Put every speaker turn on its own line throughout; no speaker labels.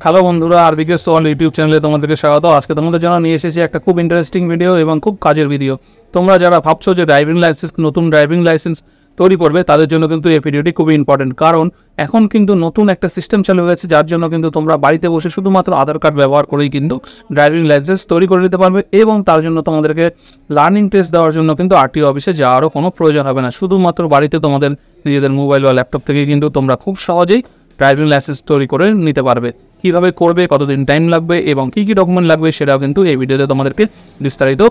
Hello বন্ধুরা, আরবিকে সল YouTube চ্যানেলে তোমাদেরকে স্বাগত। আজকে তোমাদের জন্য নিয়ে এসেছি একটা খুব ইন্টারেস্টিং ভিডিও এবং খুব কাজের ভিডিও। তোমরা যারা ভাবছো যে নতুন ড্রাইভিং লাইসেন্স তৈরি করবে, তাদের জন্য কিন্তু এই ভিডিওটি খুবই ইম্পর্টেন্ট। কারণ এখন কিন্তু নতুন একটা সিস্টেম চালু হয়েছে, যার জন্য কিন্তু তোমরা বাড়িতে বসে শুধুমাত্র আধার কার্ড ব্যবহার করেই কিন্তু ড্রাইভিং লাইসেন্স তৈরি করে নিতে পারবে। এবং তার জন্য তোমাদেরকে লার্নিং টেস্ট দেওয়ার জন্য কিন্তু আরটিও অফিসে যাওয়ারও কোনো প্রয়োজন হবে না। শুধুমাত্র বাড়িতে তোমাদের নিজেদের মোবাইল বা ল্যাপটপ থেকে কিন্তু তোমরা খুব সহজেই ড্রাইভিং লাইসেন্স তৈরি করে নিতে পারবে। কীভাবে করবে, কতদিন টাইম লাগবে এবং কী কী ডকুমেন্ট লাগবে, সেটাও কিন্তু এই ভিডিওতে তোমাদেরকে বিস্তারিত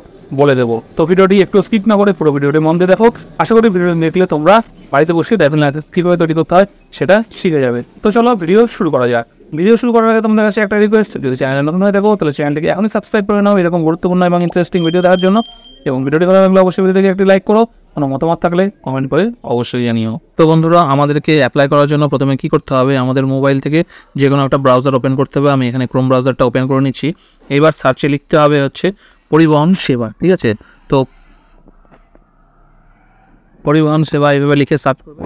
বলে দেবো। তো ভিডিওটি একটু স্কিপ না করে পুরো ভিডিওটি মন দিয়ে দেখো। আশা করি ভিডিওটি দেখলে তোমরা বাড়িতে বসে ড্রাইভিং লাইসেন্স কীভাবে তৈরি করতে হয় সেটা শিখে যাবে। তো চলো ভিডিও শুরু করা যাক। ভিডিও শুরু করার আগে তোমাদের কাছে একটা রিকোয়েস্ট, যদি চ্যানেল নতুন হয়ে দেখো তাহলে চ্যানেলটিকে এখনই সাবস্ক্রাইব করে নাও এরকম গুরুত্বপূর্ণ এবং ইন্টারেস্টিং ভিডিও দেখার জন্য। এবং ভিডিওটি ভালো লাগলে অবশ্যই ভিডিওটিকে একটি লাইক করো, কোনো মতামত থাকলে কমেন্ট করে অবশ্যই জানিও। তো বন্ধুরা, আমাদেরকে অ্যাপ্লাই করার জন্য প্রথমে কী করতে হবে, আমাদের মোবাইল থেকে যে কোনো একটা ব্রাউজার ওপেন করতে হবে। আমি এখানে ক্রোম ব্রাউজারটা ওপেন করে নিচ্ছি। এবার সার্চে লিখতে হবে হচ্ছে পরিবহন সেবা। ঠিক আছে, তো পরিবহন সেবা এইভাবে লিখে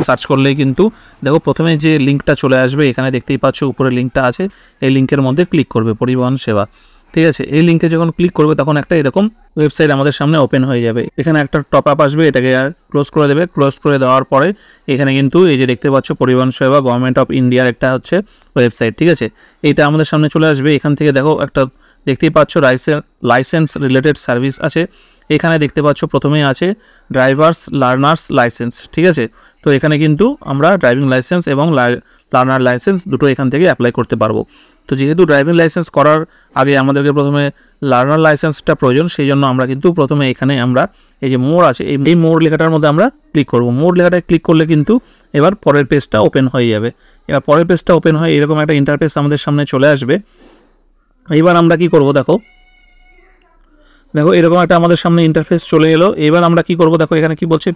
সার্চ করলেই কিন্তু দেখো প্রথমে যে লিঙ্কটা চলে আসবে, এখানে দেখতেই পাচ্ছ উপরে লিঙ্কটা আছে, এই লিঙ্কের মধ্যে ক্লিক করবে পরিবহন সেবা। ঠিক আছে, এই লিঙ্কে যখন ক্লিক করবে তখন একটা এরকম ওয়েবসাইট আমাদের সামনে ওপেন হয়ে যাবে। এখানে একটা টপ আপ আসবে, এটাকে আর ক্লোজ করে দেবে। ক্লোজ করে দেওয়ার পরে এখানে কিন্তু এই যে দেখতে পাচ্ছ পরিবহন সেবা গভর্নমেন্ট অফ ইন্ডিয়ার একটা হচ্ছে ওয়েবসাইট। ঠিক আছে, এইটা আমাদের সামনে চলে আসবে। এখান থেকে দেখো একটা দেখতেই পাচ্ছ লাইসেন্স রিলেটেড সার্ভিস আছে। এখানে দেখতে পাচ্ছ প্রথমেই আছে ড্রাইভার্স লার্নার্স লাইসেন্স। ঠিক আছে, তো এখানে কিন্তু আমরা ড্রাইভিং লাইসেন্স এবং লার্নার লাইসেন্স দুটো এখান থেকে অ্যাপ্লাই করতে পারবো। তো যেহেতু ড্রাইভিং লাইসেন্স করার আগে আমাদেরকে প্রথমে লার্নার লাইসেন্সটা প্রয়োজন, সেই জন্য আমরা কিন্তু প্রথমে এখানে আমরা এই যে মোর আছে, এই মোর লেখাটার মধ্যে আমরা ক্লিক করব। মোর লেখাটায় ক্লিক করলে কিন্তু এবার পরের পেজটা ওপেন হয়ে যাবে। এবার পরের পেজটা ওপেন হয়ে এরকম একটা ইন্টারফেস আমাদের সামনে চলে আসবে। এবার আমরা কি করব, দেখো এরকম একটা আমাদের সামনে ইন্টারফেস চলে এলো। এবার আমরা কি করব, দেখো এখানে কি বলছে,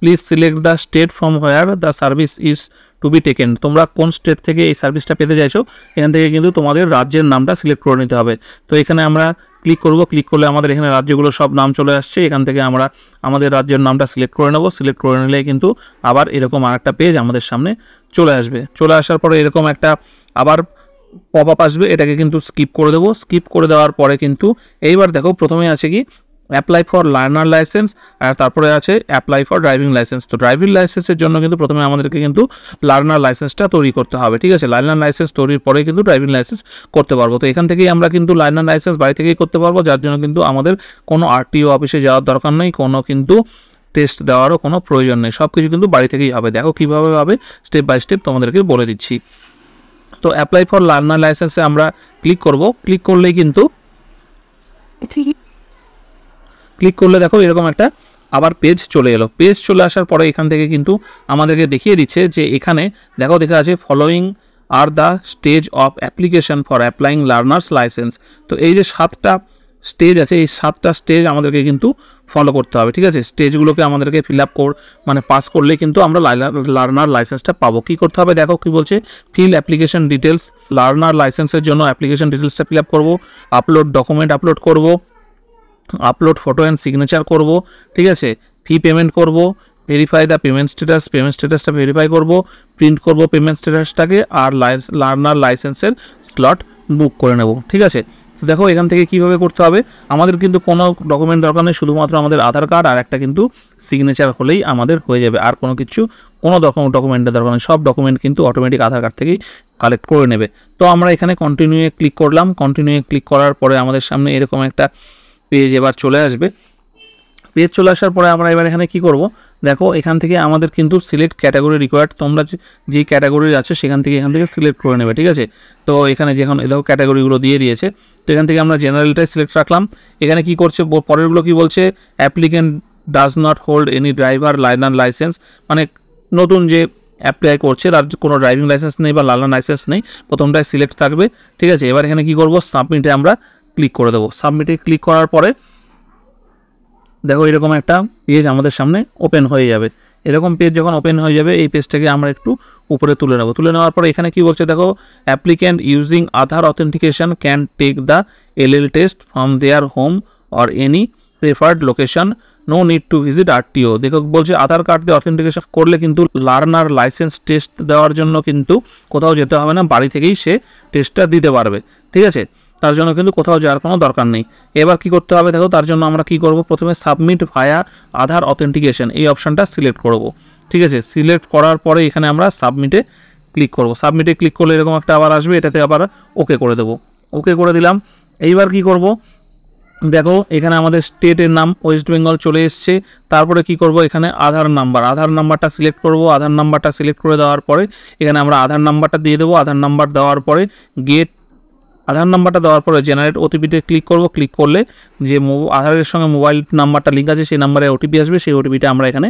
please select the state from where the service is to be taken. তোমরা কোন স্টেট থেকে এই সার্ভিসটা পেতে চাইছো, এখান থেকে কিন্তু তোমাদের রাজ্যের নামটা সিলেক্ট করে নিতে হবে। তো এখানে আমরা ক্লিক করব। ক্লিক করলে আমাদের এখানে রাজ্যগুলো সব নাম চলে আসছে। এখান থেকে আমরা আমাদের রাজ্যের নামটা সিলেক্ট করে নেব। সিলেক্ট করে নিলে কিন্তু আবার এরকম আরেকটা পেজ আমাদের সামনে চলে আসবে। চলে আসার পরে এরকম একটা আবার পপ আপ আসবে, এটাকে কিন্তু স্কিপ করে দেবো। স্কিপ করে দেওয়ার পরে কিন্তু এইবার দেখো প্রথমে আছে কি অ্যাপ্লাই ফর লার্নার লাইসেন্স, আর তারপরে আছে অ্যাপ্লাই ফর ড্রাইভিং লাইসেন্স। তো ড্রাইভিং লাইসেন্সের জন্য কিন্তু প্রথমে আমাদেরকে কিন্তু লার্নার লাইসেন্সটা তৈরি করতে হবে। ঠিক আছে, লার্নার লাইসেন্স তৈরির পরে কিন্তু ড্রাইভিং লাইসেন্স করতে পারবো। তো এখান থেকেই আমরা কিন্তু লার্নার লাইসেন্স বাড়ি থেকেই করতে পারবো, যার জন্য কিন্তু আমাদের কোনো আরটিও অফিসে যাওয়ার দরকার নেই, কোনো কিন্তু টেস্ট দেওয়ারও কোনো প্রয়োজন নেই। সব কিছু কিন্তু বাড়ি থেকেই হবে। দেখো কীভাবে হবে স্টেপ বাই স্টেপ তোমাদেরকে বলে দিচ্ছি। তো অ্যাপ্লাই ফর লার্নার লাইসেন্সে আমরা ক্লিক করব। ক্লিক করলেই কিন্তু দেখো এরকম একটা আবার পেজ চলে এলো। পেজ চলে আসার পরে এখান থেকে কিন্তু আমাদেরকে দেখিয়ে দিচ্ছে যে এখানে দেখো দেখা আছে following are the stage of application for applying learners licence. তো এই যে 7টা স্টেজ আছে, এই 7টা স্টেজ আমাদেরকে কিন্তু ফলো করতে হবে। ঠিক আছে, স্টেজগুলোকে আমাদেরকে ফিল আপ পাস করলে কিন্তু আমরা লার্নার লাইসেন্সটা পাবো। কী করতে হবে, দেখো কী বলছে, ফিল অ্যাপ্লিকেশন ডিটেলস। লার্নার লাইসেন্সের জন্য অ্যাপ্লিকেশন ডিটেলসটা ফিল আপ করবো, আপলোড ডকুমেন্ট আপলোড করব, আপলোড ফটো অ্যান্ড সিগনেচার করব। ঠিক আছে, ফি পেমেন্ট করব, ভেরিফাই দ্য পেমেন্ট স্ট্যাটাসটা ভেরিফাই করব, প্রিন্ট করব পেমেন্ট স্ট্যাটাসটাকে, আর লার্নার লাইসেন্সের স্লট বুক করে নেব। ঠিক আছে, তো দেখো এখান থেকে কীভাবে করতে হবে, আমাদের কিন্তু কোনো ডকুমেন্ট দরকার নেই, শুধুমাত্র আমাদের আধার কার্ড আর একটা কিন্তু সিগনেচার হলেই আমাদের হয়ে যাবে। আর কোনো ডকুমেন্টের দরকার নেই, সব ডকুমেন্ট কিন্তু অটোমেটিক আধার কার্ড থেকেই কালেক্ট করে নেবে। তো আমরা এখানে কন্টিনিউয়ে ক্লিক করলাম। কন্টিনিউয়ে ক্লিক করার পরে আমাদের সামনে এরকম একটা পেজ এবার চলে আসবে। পেজ চলে আসার পরে আমরা এবার এখানে কি করব, দেখো এখান থেকে আমাদের কিন্তু সিলেক্ট ক্যাটাগরি রিকোয়ার্ড। তোমরা যে ক্যাটাগরি আছে সেখান থেকে এখান থেকে সিলেক্ট করে নেবে। ঠিক আছে, তো এখানে যখন দেখো ক্যাটাগরিগুলো দিয়ে দিয়েছে, তো এখান থেকে আমরা জেনারেলটাই সিলেক্ট রাখলাম। এখানে কি করছে, পরেরগুলো কি বলছে, applicant does not hold any driver learner licence, মানে নতুন যে অ্যাপ্লাই করছে তার কোনো ড্রাইভিং লাইসেন্স নেই বা লার্নার লাইসেন্স নেই, প্রথমটাই সিলেক্ট থাকবে। ঠিক আছে, এবার এখানে কি করব, সাবমিটে আমরা ক্লিক করে দেবো। সাবমিটে ক্লিক করার পরে দেখো এরকম একটা পেজ আমাদের সামনে ওপেন হয়ে যাবে। এরকম পেজ যখন ওপেন হয়ে যাবে, এই পেজটাকে আমরা একটু উপরে তুলে নেব। তুলে নেওয়ার পরে এখানে কি বলছে, দেখো applicant using Aadhaar authentication can take the LL test from their home or any preferred location no need to visit RTO. দেখো বলছে আধার কার্ড দিয়ে অথেন্টিকেশন করলে কিন্তু লার্নার লাইসেন্স টেস্ট দেওয়ার জন্য কিন্তু কোথাও যেতে হবে না, বাড়ি থেকেই সে টেস্টটা দিতে পারবে। ঠিক আছে, তার জন্য কিন্তু কোথাও যাওয়ার কোনো দরকার নেই। এবার কি করতে হবে দেখো, তার জন্য আমরা কি করব, প্রথমে সাবমিট ভায়া আধার অথেন্টিকেশন এই অপশানটা সিলেক্ট করব। ঠিক আছে, সিলেক্ট করার পরে এখানে আমরা সাবমিটে ক্লিক করব। সাবমিটে ক্লিক করলে এরকম একটা আবার আসবে, এটাতে আবার ওকে করে দেবো। ওকে করে দিলাম। এইবার কি করব দেখো, এখানে আমাদের স্টেটের নাম ওয়েস্ট বেঙ্গল চলে এসছে। তারপরে কি করব, এখানে আধার নাম্বারটা সিলেক্ট করব। আধার নাম্বারটা সিলেক্ট করে দেওয়ার পরে এখানে আমরা আধার নাম্বারটা দিয়ে দেবো। আধার নাম্বার দেওয়ার পরে আধার নাম্বারটা দেওয়ার পরে জেনারেট ওটিপিতে ক্লিক করব। ক্লিক করলে যে আধারের সঙ্গে মোবাইল নাম্বারটা লিঙ্ক আছে সেই নাম্বারে ওটিপি আসবে, সেই ওটিপিটা আমরা এখানে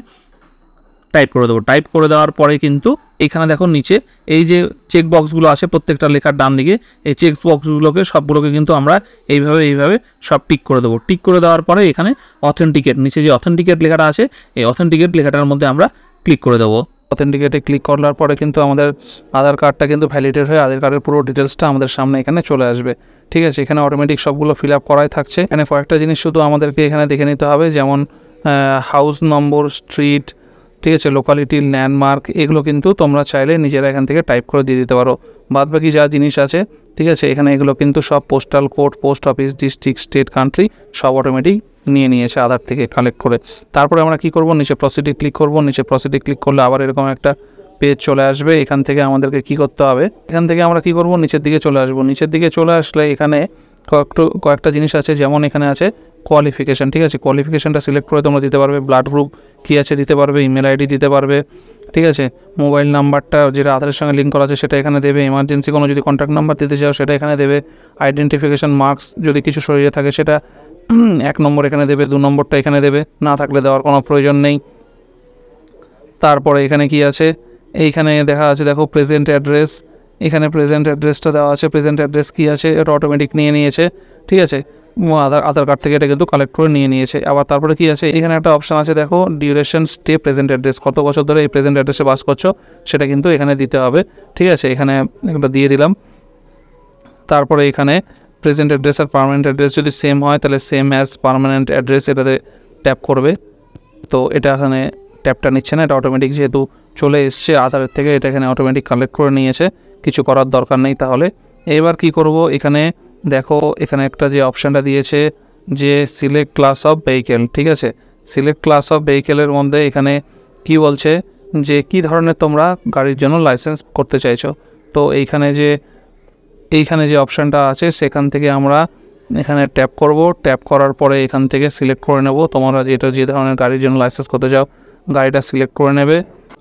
টাইপ করে দেবো। টাইপ করে দেওয়ার পরে কিন্তু এখানে দেখো নিচে এই যে চেক বক্সগুলো আছে প্রত্যেকটা লেখার ডান দিকে, এই চেক বক্সগুলোকে সবগুলোকে কিন্তু আমরা এইভাবে সব টিক করে দেবো। টিক করে দেওয়ার পরে এখানে অথেন্টিকেট, নিচে যে অথেন্টিকেট লেখাটা আছে এই অথেন্টিকেট লেখাটার মধ্যে আমরা ক্লিক করে দেবো। অথেন্টিকেটে ক্লিক করার পরে কিন্তু আমাদের আধার কার্ডটা কিন্তু ভ্যালিডেট হয়ে আধার কার্ডের পুরো ডিটেলসটা আমাদের সামনে এখানে চলে আসবে। ঠিক আছে, এখানে অটোমেটিক সবগুলো ফিল আপ করাই থাকছে। এখানে কয়েকটা জিনিস শুধু আমাদেরকে এখানে দেখে নিতে হবে, যেমন হাউস নম্বর, স্ট্রিট, ঠিক আছে, লোকালিটি, ল্যান্ডমার্ক, এগুলো কিন্তু তোমরা চাইলে নিজেরা এখান থেকে টাইপ করে দিয়ে দিতে পারো। বাদ বাকি যা জিনিস আছে, ঠিক আছে, এখানে এগুলো কিন্তু সব postal code, post office, district, state, country সব অটোমেটিক নিয়েছে আধার থেকে কালেক্ট করে। তারপরে আমরা কি করব, নিচে প্রসিডে ক্লিক করব। নিচে প্রসিডে ক্লিক করলে আবার এরকম একটা পেজ চলে আসবে। এখান থেকে আমাদেরকে কি করতে হবে, এখান থেকে আমরা কি করব, নিচের দিকে চলে আসব। নিচের দিকে চলে আসলে এখানে কয়েকটা জিনিস আছে, যেমন এখানে আছে কোয়ালিফিকেশান। ঠিক আছে, কোয়ালিফিকেশানটা সিলেক্ট করে তোমরা দিতে পারবে। ব্লাড গ্রুপ কী আছে দিতে পারবে, ইমেল আইডি দিতে পারবে। ঠিক আছে, মোবাইল নাম্বারটা যেটা আধারের সঙ্গে লিঙ্ক করা আছে সেটা এখানে দেবে। এমার্জেন্সি কোনো যদি কন্ট্যাক্ট নাম্বার দিতে চাও সেটা এখানে দেবে। আইডেন্টিফিকেশান মার্কস যদি কিছু শরীরে থাকে সেটা 1 নম্বর এখানে দেবে, 2 নম্বরটা এখানে দেবে, না থাকলে দেওয়ার কোনো প্রয়োজন নেই। তারপরে এখানে কি আছে, এইখানে দেখা আছে দেখো প্রেজেন্ট অ্যাড্রেস, এখানে প্রেজেন্ট অ্যাড্রেসটা দেওয়া আছে। প্রেজেন্ট অ্যাড্রেস কী আছে, এটা অটোমেটিক নিয়েছে। ঠিক আছে, আধার কার্ড থেকে এটা কিন্তু কালেক্ট করে নিয়েছে। আবার তারপরে কি আছে, এখানে একটা অপশান আছে দেখো, ডিউরেশন স্টে প্রেজেন্ট অ্যাড্রেস, কত বছর ধরে এই প্রেজেন্ট অ্যাড্রেসে বাস করছো সেটা কিন্তু এখানে দিতে হবে। ঠিক আছে, এখানে একটা দিয়ে দিলাম। তারপরে এখানে প্রেজেন্ট অ্যাড্রেস আর পার্মানেন্ট অ্যাড্রেস যদি সেম হয় তাহলে সেম অ্যাজ পার্মানেন্ট অ্যাড্রেস এটাতে ট্যাপ করবে। তো এটা এখানে ট্যাপটা নিচ্ছে না, এটা অটোমেটিক যেহেতু চলে এসছে আধারের থেকে, এটা এখানে অটোমেটিক কালেক্ট করে নিয়েছে, কিছু করার দরকার নেই। তাহলে এবার কি করব, এখানে দেখো এখানে একটা যে অপশানটা দিয়েছে যে সিলেক্ট ক্লাস অফ ভেহিকেল। ঠিক আছে, সিলেক্ট ক্লাস অফ ভেহিকেলের মধ্যে এখানে কি বলছে যে কি ধরনের তোমরা গাড়ির জন্য লাইসেন্স করতে চাইছো। তো এইখানে যে অপশানটা আছে সেখান থেকে আমরা এখানে ট্যাপ করব। ট্যাপ করার পরে এখান থেকে সিলেক্ট করে নেব তোমরা যে ধরনের গাড়ির জন্য লাইসেন্স করতে চাও, গাড়িটা সিলেক্ট করে নেবে।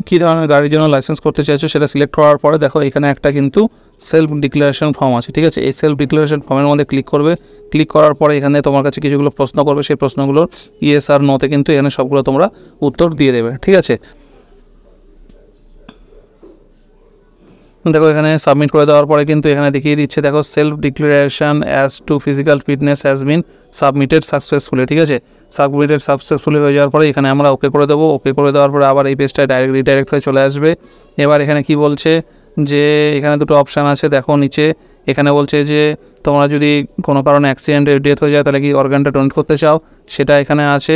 কী ধরনের গাড়ির জন্য লাইসেন্স করতে চাইছো সেটা সিলেক্ট করার পরে দেখো এখানে একটা কিন্তু সেলফ ডিক্লারেশন ফর্ম আছে। ঠিক আছে, এই সেলফ ডিক্লারেশন ফর্মের মধ্যে ক্লিক করবে। ক্লিক করার পরে এখানে তোমার কাছে কিছুগুলো প্রশ্ন করবে, সেই প্রশ্নগুলোর ইয়েস আর নোতে কিন্তু এখানে সবগুলো তোমরা উত্তর দিয়ে দেবে। ঠিক আছে, দেখো এখানে সাবমিট করে দেওয়ার পরে কিন্তু এখানে দেখিয়ে দিচ্ছে দেখো self declaration as to physical fitness has been submitted successfully. ঠিক আছে, সাবমিটেড সাকসেসফুলি হয়ে যাওয়ার পরে এখানে আমরা ওকে করে দেবো। ওকে করে দেওয়ার পরে আবার এই পেজটা রিডাইরেক্ট হয়ে চলে আসবে। এবার এখানে কি বলছে যে এখানে দুটো অপশান আছে দেখো নিচে, এখানে বলছে যে তোমরা যদি কোনো কারণে অ্যাক্সিডেন্টে ডেথ হয়ে যায় তাহলে কি অর্গানটা ডোনেট করতে চাও সেটা এখানে আছে।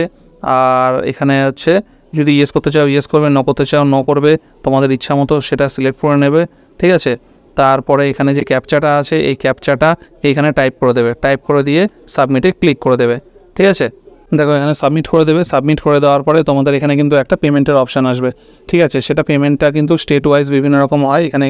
আর এখানে হচ্ছে যদি ইয়েস করতে চাও ইয়েস করবে, নো করতে চাও নো করবে, তোমাদের ইচ্ছা মতো সেটা সিলেক্ট করে নেবে। ঠিক আছে, তারপরে এখানে যে ক্যাপচাটা আছে এই ক্যাপচাটা এইখানে টাইপ করে দেবে, টাইপ করে দিয়ে সাবমিটে ক্লিক করে দেবে। ঠিক আছে, দেখো এখানে সাবমিট করে দেবে। সাবমিট করে দেওয়ার পরে তোমাদের এখানে কিন্তু একটা পেমেন্টের অপশান আসবে। ঠিক আছে, সেটা পেমেন্টটা কিন্তু স্টেট ওয়াইজ বিভিন্ন রকম হয়। এখানে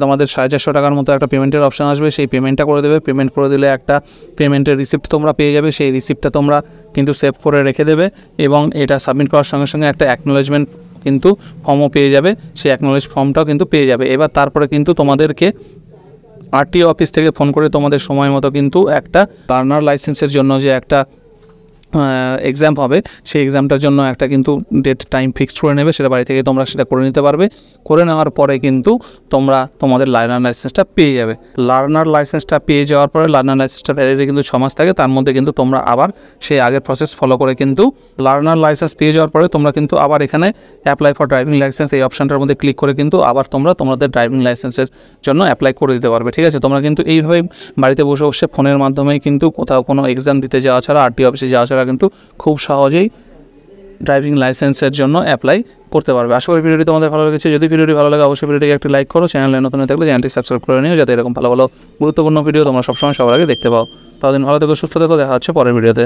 তোমাদের 450 টাকার মতো একটা পেমেন্টের অপশান আসবে, সেই পেমেন্টটা করে দেবে। পেমেন্ট করে দিলে একটা পেমেন্টের রিসিপ্ট তোমরা পেয়ে যাবে, সেই রিসিপ্টটা তোমরা কিন্তু সেভ করে রেখে দেবে এবং এটা সাবমিট করার সঙ্গে সঙ্গে একটা অ্যাকনোলেজমেন্ট কিন্তু ফর্মও পেয়ে যাবে, সেই অ্যাকনোলেজ ফর্মটাও কিন্তু পেয়ে যাবে। এবার তারপরে কিন্তু তোমাদেরকে আরটিও অফিস থেকে ফোন করে তোমাদের সময় মতো কিন্তু একটা লার্নার লাইসেন্সের জন্য যে একটা এক্সাম হবে সেই এক্সামটার জন্য একটা কিন্তু ডেট টাইম ফিক্সড করে নেবে, সেটা বাড়ি থেকে তোমরা সেটা করে নিতে পারবে। করে নেওয়ার পরে কিন্তু তোমরা তোমাদের লার্নার লাইসেন্সটা পেয়ে যাবে। লার্নার লাইসেন্সটা পেয়ে যাওয়ার পরে লার্নার লাইসেন্সটা ভ্যালিডিটি কিন্তু 6 মাস থাকে, তার মধ্যে কিন্তু তোমরা আবার সেই আগের প্রসেস ফলো করে কিন্তু লার্নার লাইসেন্স পেয়ে যাওয়ার পরে তোমরা কিন্তু আবার এখানে অ্যাপ্লাই ফর ড্রাইভিং লাইসেন্স এই অপশানটার মধ্যে ক্লিক করে কিন্তু আবার তোমরা তোমাদের ড্রাইভিং লাইসেন্সের জন্য অ্যাপ্লাই করে দিতে পারবে। ঠিক আছে, তোমরা কিন্তু এইভাবে বাড়িতে বসে বসে ফোনের মাধ্যমেই কিন্তু কোথাও কোনো এক্সাম দিতে যাওয়া ছাড়া, আরটিও অফিসে যাওয়া ছাড়া কিন্তু খুব সহজেই ড্রাইভিং লাইসেন্সের জন্য অ্যাপ্লাই করতে পারবে। আশা করি ভিডিওটি তোমাদের ভালো লেগেছে। যদি ভিডিওটি ভালো লাগে অবশ্যই ভিডিওটিকে একটি লাইক করো, চ্যানেলে নতুন হয়ে থাকলে চ্যানেলটি সাবস্ক্রাইব করে নিও, যাতে এরকম ভালো ভালো গুরুত্বপূর্ণ ভিডিও তোমরা সবসময় সবার আগে দেখতে পাও। ততদিন ভালো থেকো, সুস্থ থেকো, দেখা হচ্ছে পরের ভিডিওতে।